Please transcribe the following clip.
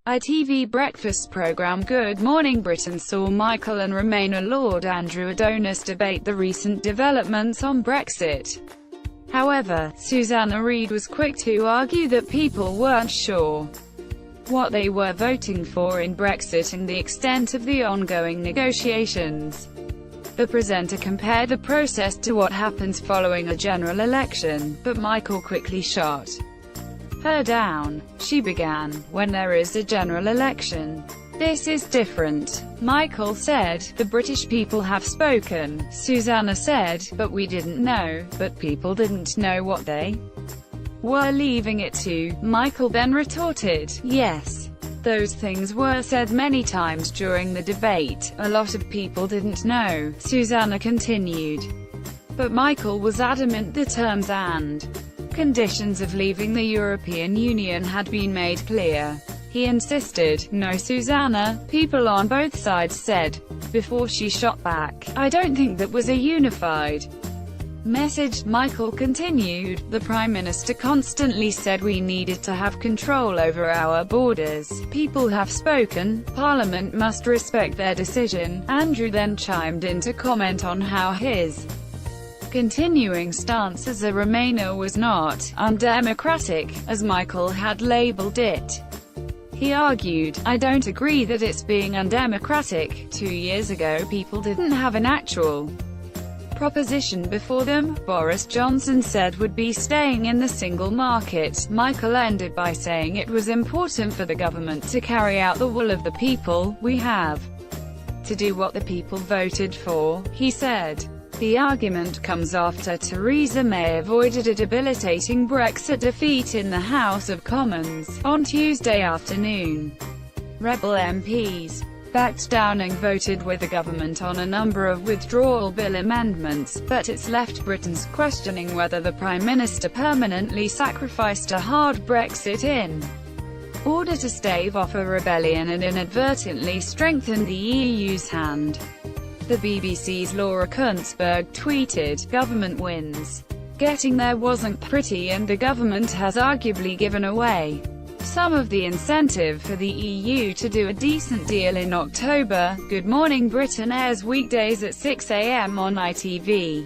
ITV breakfast programme Good Morning Britain saw Michael and Remainer Lord Andrew Adonis debate the recent developments on Brexit. However, Susanna Reid was quick to argue that people weren't sure what they were voting for in Brexit and the extent of the ongoing negotiations. The presenter compared the process to what happens following a general election, but Michael quickly shot her down. She began, "When there is a general election, this is different," Michael said. "The British people have spoken," Susanna said, "but we didn't know, but people didn't know what they were leaving it to." Michael then retorted, "Yes, those things were said many times during the debate. A lot of people didn't know," Susanna continued. But Michael was adamant the terms and conditions of leaving the European Union had been made clear. He insisted, "No, Susanna," people on both sides said, before she shot back, "I don't think that was a unified message." Michael continued, "The Prime Minister constantly said we needed to have control over our borders. People have spoken, Parliament must respect their decision." Andrew then chimed in to comment on how his continuing stance as a Remainer was not undemocratic, as Michael had labelled it. He argued, "I don't agree that it's being undemocratic. 2 years ago people didn't have an actual proposition before them. Boris Johnson said would be staying in the single market." Michael ended by saying it was important for the government to carry out the will of the people. "We have to do what the people voted for," he said. The argument comes after Theresa May avoided a debilitating Brexit defeat in the House of Commons on Tuesday afternoon. Rebel MPs backed down and voted with the government on a number of withdrawal bill amendments, but it's left Britons questioning whether the Prime Minister permanently sacrificed a hard Brexit in order to stave off a rebellion and inadvertently strengthen the EU's hand. The BBC's Laura Kuntzberg tweeted, "Government wins. Getting there wasn't pretty and the government has arguably given away some of the incentive for the EU to do a decent deal in October." Good Morning Britain airs weekdays at 6 a.m. on ITV.